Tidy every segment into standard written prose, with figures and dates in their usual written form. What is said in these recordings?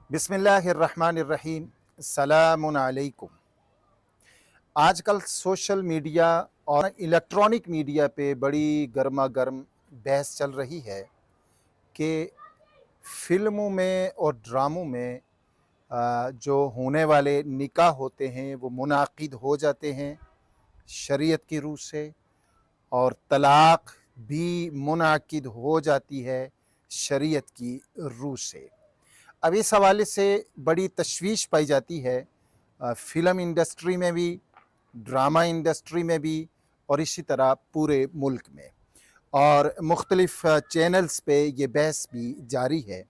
बिस्मिल्लाहिर्रहमानिर्रहीम। सलामुन अलैकुम। आजकल सोशल मीडिया और इलेक्ट्रॉनिक मीडिया पे बड़ी गर्मा गर्म बहस चल रही है कि फ़िल्मों में और ड्रामों में जो होने वाले निकाह होते हैं वो मुनाकिद हो जाते हैं शरीयत की रूह से, और तलाक़ भी मुनाकिद हो जाती है शरीयत की रूह से। अब इस हवाले से बड़ी तशवीश पाई जाती है फ़िल्म इंडस्ट्री में भी, ड्रामा इंडस्ट्री में भी, और इसी तरह पूरे मुल्क में, और मुख्तलिफ़ चैनल्स पे ये बहस भी जारी है।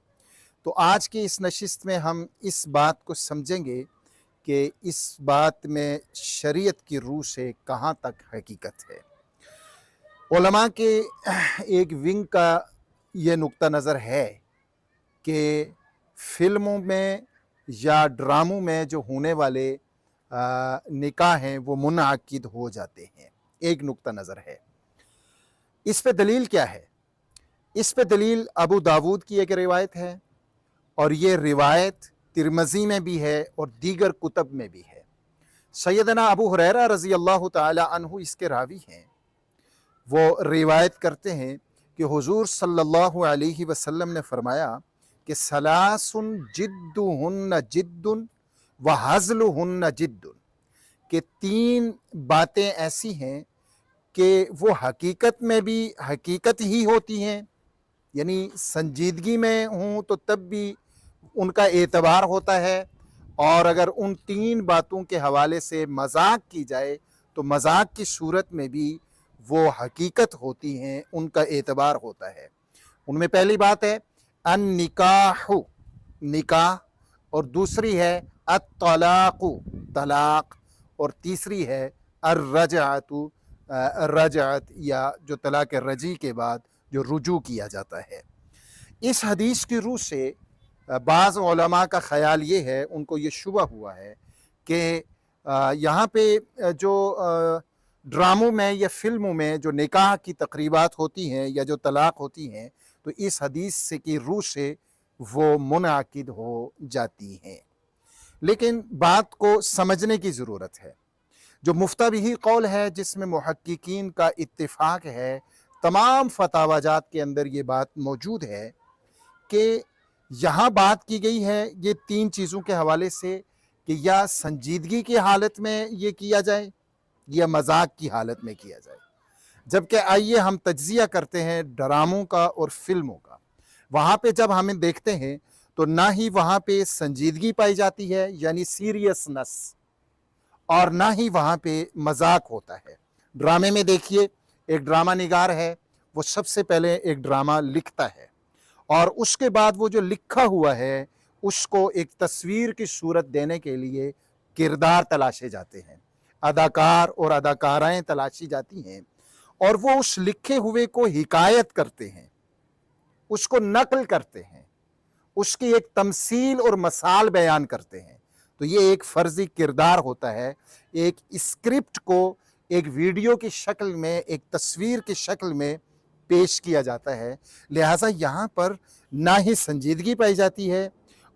तो आज की इस नशिस्त में हम इस बात को समझेंगे कि इस बात में शरीयत की रूह से कहाँ तक हकीकत है। उलमा के एक विंग का ये नुक्ता नज़र है कि फ़िल्मों में या ड्रामों में जो होने वाले निकाह हैं वो मुनअक्किद हो जाते हैं। एक नुक्ता नज़र है। इस पे दलील क्या है? इस पे दलील अबू दाऊद की एक रिवायत है, और ये रिवायत तिरमिज़ी में भी है और दीगर कुतब में भी है। सैयदना अबू हुरैरा रज़ी अल्लाह ताला अन्हु इसके रावी हैं। वो रिवायत करते हैं कि हुज़ूर सल्लल्लाहु अलैहि वसल्लम ने फरमाया कि सलासुन जिद्दुहुन्न जिद्दुन व हज़लुहुन्न जिद्दुन, कि तीन बातें ऐसी हैं कि वो हकीकत में भी हकीकत ही होती हैं, यानी संजीदगी में हूँ तो तब भी उनका एतबार होता है, और अगर उन तीन बातों के हवाले से मजाक की जाए तो मजाक की सूरत में भी वो हकीकत होती हैं, उनका एतबार होता है। उनमें पहली बात है अन निकाहु, निकाह, और दूसरी है अत्तलाक़ु, तलाक़, और तीसरी है अर्रजअतु, रजअत, या जो तलाक़ रजी के बाद जो रुजू किया जाता है। इस हदीस की रूह से बाज़ उलमा का ख़याल ये है, उनको ये शुबा हुआ है कि यहाँ पे जो ड्रामों में या फ़िल्मों में जो निकाह की तक़रीबात होती हैं या जो तलाक़ होती हैं, तो इस हदीस से की रूह से वो मुनअक्किद हो जाती हैं। लेकिन बात को समझने की ज़रूरत है। जो मुफ्ता बिही कौल है, जिसमें मुहक्किकीन का इत्तिफ़ाक़ है, तमाम फतावाजात के अंदर ये बात मौजूद है कि यहाँ बात की गई है ये तीन चीज़ों के हवाले से कि या संजीदगी की हालत में ये किया जाए या मजाक की हालत में किया जाए। जबकि आइए हम तज्ज़िया करते हैं ड्रामों का और फिल्मों का। वहाँ पे जब हमें देखते हैं तो ना ही वहाँ पे संजीदगी पाई जाती है, यानी सीरियसनेस, और ना ही वहाँ पे मजाक होता है। ड्रामे में देखिए, एक ड्रामा निगार है, वो सबसे पहले एक ड्रामा लिखता है, और उसके बाद वो जो लिखा हुआ है उसको एक तस्वीर की सूरत देने के लिए किरदार तलाशे जाते हैं, अदाकार और अदाकाराएँ तलाशी जाती हैं, और वो उस लिखे हुए को हिकायत करते हैं, उसको नकल करते हैं, उसकी एक तमसील और मसाल बयान करते हैं। तो ये एक फ़र्ज़ी किरदार होता है। एक स्क्रिप्ट को एक वीडियो की शक्ल में, एक तस्वीर की शक्ल में पेश किया जाता है। लिहाजा यहाँ पर ना ही संजीदगी पाई जाती है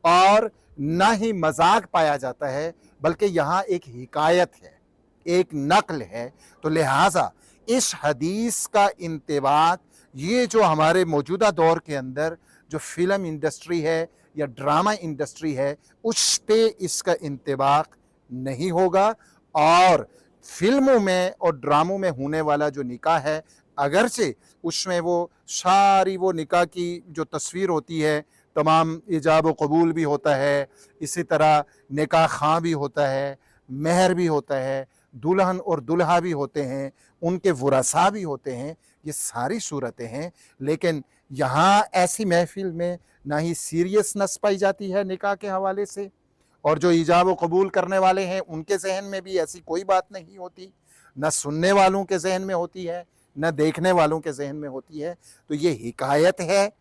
और ना ही मजाक पाया जाता है, बल्कि यहाँ एक हिकायत है, एक नकल है। तो लिहाजा इस हदीस का इंतबाक, ये जो हमारे मौजूदा दौर के अंदर जो फ़िल्म इंडस्ट्री है या ड्रामा इंडस्ट्री है, उस पे इसका इंतबाक नहीं होगा। और फ़िल्मों में और ड्रामों में होने वाला जो निकाह है, अगरचे उसमें वो सारी वो निकाह की जो तस्वीर होती है, तमाम इजाब व कबूल भी होता है, इसी तरह निकाह खां भी होता है, महर भी होता है, दुल्हन और दुल्हा भी होते हैं, उनके वरसा भी होते हैं, ये सारी सूरतें हैं। लेकिन यहाँ ऐसी महफ़िल में ना ही सीरियसनेस पाई जाती है निकाह के हवाले से, और जो इजाब व कबूल करने वाले हैं उनके जहन में भी ऐसी कोई बात नहीं होती, न सुनने वालों के जहन में होती है, न देखने वालों के जहन में होती है। तो ये हिकायत है,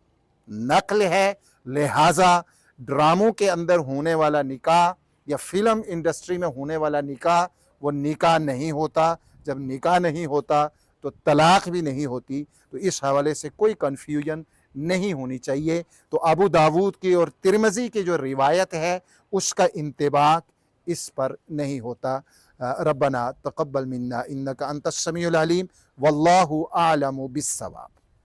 नकल है। लिहाजा ड्रामों के अंदर होने वाला निकाह या फ़िल्म इंडस्ट्री में होने वाला निकाह वो निकाह नहीं होता। जब निकाह नहीं होता तो तलाक़ भी नहीं होती। तो इस हवाले से कोई कन्फ्यूजन نہیں ہونی چاہیے۔ تو ابو داود کی اور ترمذی کی جو روایت ہے اس کا انطباق اس پر نہیں ہوتا۔ ربنا تقبل منا انک انت السمیع العلیم واللہ اعلم بالصواب۔